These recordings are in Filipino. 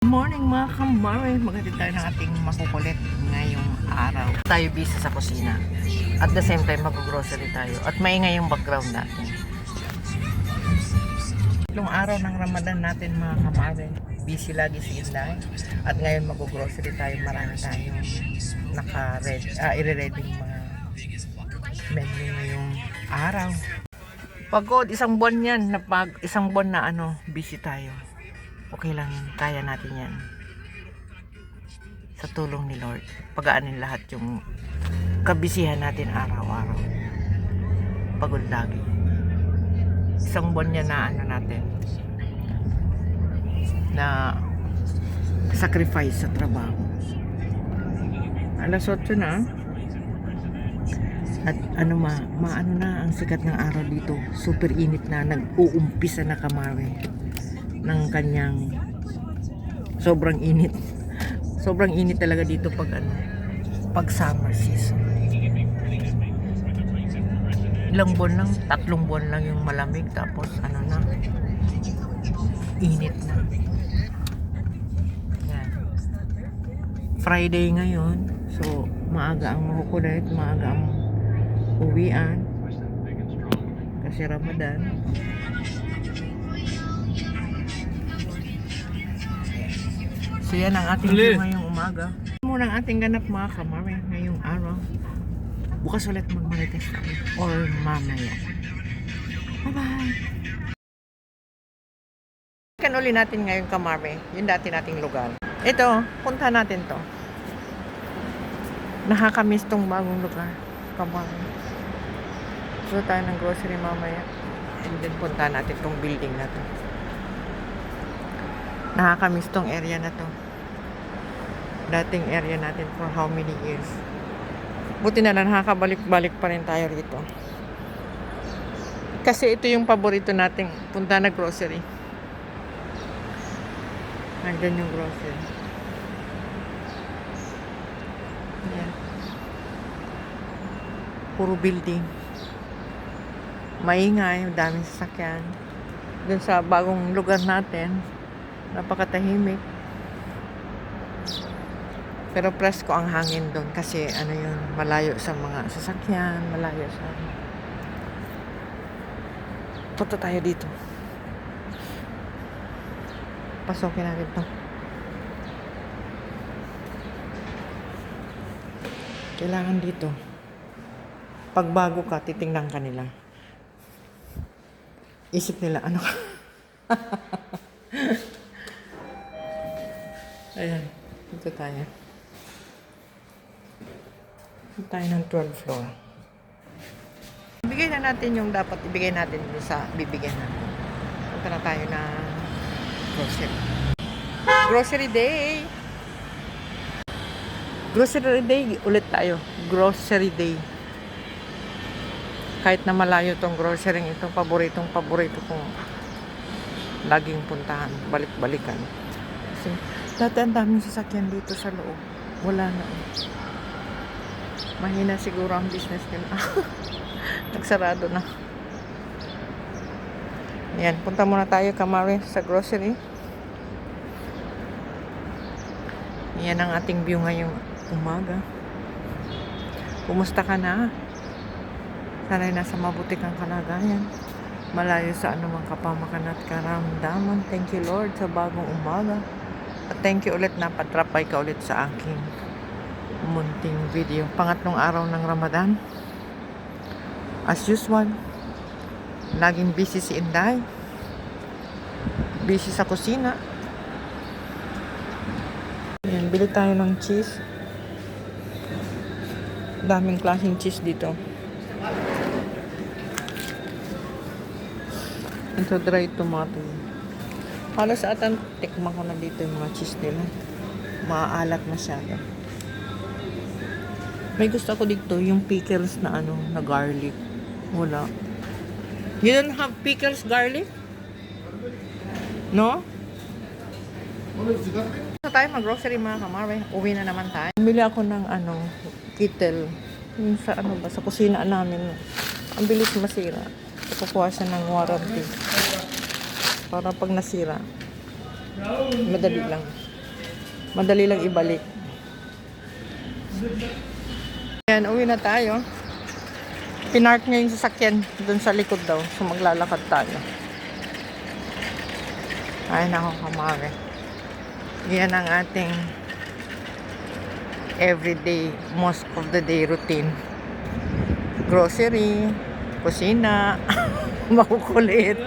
Good morning mga kamare, maghatid tayo ng ating makukulit ngayong araw. Tayo busy sa kusina. At the same time mag-grocery tayo. At maingay yung background natin. Itong araw ng Ramadan natin mga kamare, busy lagi si Inday. At ngayon mag-grocery tayo, marami tayong i-ready mga menu ngayong araw. Pagod, isang buwan yan. Isang buwan na busy tayo. Okay lang yan. Kaya natin yan. Sa tulong ni Lord. Pagaanin lahat yung kabisihan natin araw-araw. Pagod lagi. Isang buwan yan na natin. Na sacrifice sa trabaho. Alas 8 na. At maano na ang sikat ng araw dito. Super init na. Nag-uumpisa na kamare ng kanyang sobrang init. Sobrang init talaga dito pag summer season. Ilang buwan lang, 3 buwan lang yung malamig, tapos na, init na. Yan. Friday ngayon, so maaga ang makukulit, maaga ang uwian kasi Ramadan. So yan ang ating view ngayong umaga. Muna ang ating ganap mga kamare ngayong araw. Bukas ulit magmarites tayo or mamaya. Bye bye! Kan uli natin ngayong kamare, yung dati nating lugar. Ito, punta natin to. Nakakamiss tong bagong lugar. Kamare. So tayo ng grocery mamaya. And then punta natin tong building na to. Nakakamiss tong area na to. Dating area natin for how many years. Buti na lang nakakabalik-balik pa rin tayo rito. Kasi ito yung paborito nating punta na grocery. Nandun yung grocery. Ayan. Puro building. Maingay, daming sasakyan. Dun sa bagong lugar natin, napakatahimik. Pero presko ang hangin doon kasi yun, malayo sa mga sasakyan, malayo sa... Punta tayo dito. Pasokin natin to. Kailangan dito. Pag bago ka, titingnan ka nila. Isip nila, ano ka? Ayan, dito tayo. Dito tayo ng 12th floor. Ibigay na natin yung dapat ibigay natin sa bibigyan natin. Punta na tayo na grocery. Grocery day! Grocery day ulit tayo. Grocery day. Kahit na malayo tong grocery ito, paborito kong laging puntahan, balik-balikan. Kasi dati ang daming sasakyan dito sa loob. Wala na. Mahina siguro ang business nila. Nagsarado na. Yan, punta muna tayo kamare sa grocery. Yan ang ating view ngayong umaga. Kumusta ka na? Sana'y nasa mabuti kang kalagayan. Malayo sa anumang kapamakan at karamdaman. Thank you Lord sa bagong umaga. At thank you ulit na patrapay ka ulit sa aking munting video. Pangatlong araw ng Ramadan. As usual, laging busy si Inday. Busy sa kusina. Ayan, bili tayo ng cheese. Daming klaseng cheese dito. Ito dry tomato. Halos atan tikman ko na dito yung mga cheese nila. Maaalat masyado. May gusto ko dito yung pickles na na garlic. Wala. You don't have pickles garlic? No? So tayo mag-grocery mga kamare. Uwi na naman tayo. Bili ako ng kettle. Yung sa sa kusina namin. Ang bilis masira. Kukuha siya ng warranty. Para pag nasira, madali lang. Madali lang ibalik. Ayan, uwi na tayo. Pinark niya yung sasakyan dun sa likod daw. So maglalakad tayo. Ay nako, kamare. Yan ang ating everyday, most of the day routine. Grocery, kusina, makukulit.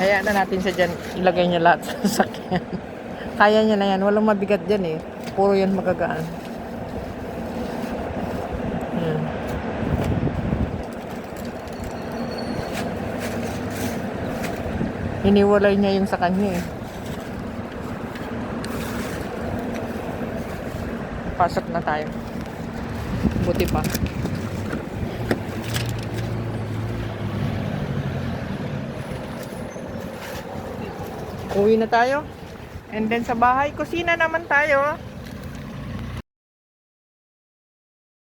Hayaan na natin siya dyan. Ilagay niya lahat sa sasakyan. Kaya niya na yan. Walang mabigat dyan eh. Puro yan magagaan. Yan. Hiniwalay niya yung sa kanya eh. Pasok na tayo. Buti pa. Uwi na tayo. And then sa bahay, kusina naman tayo.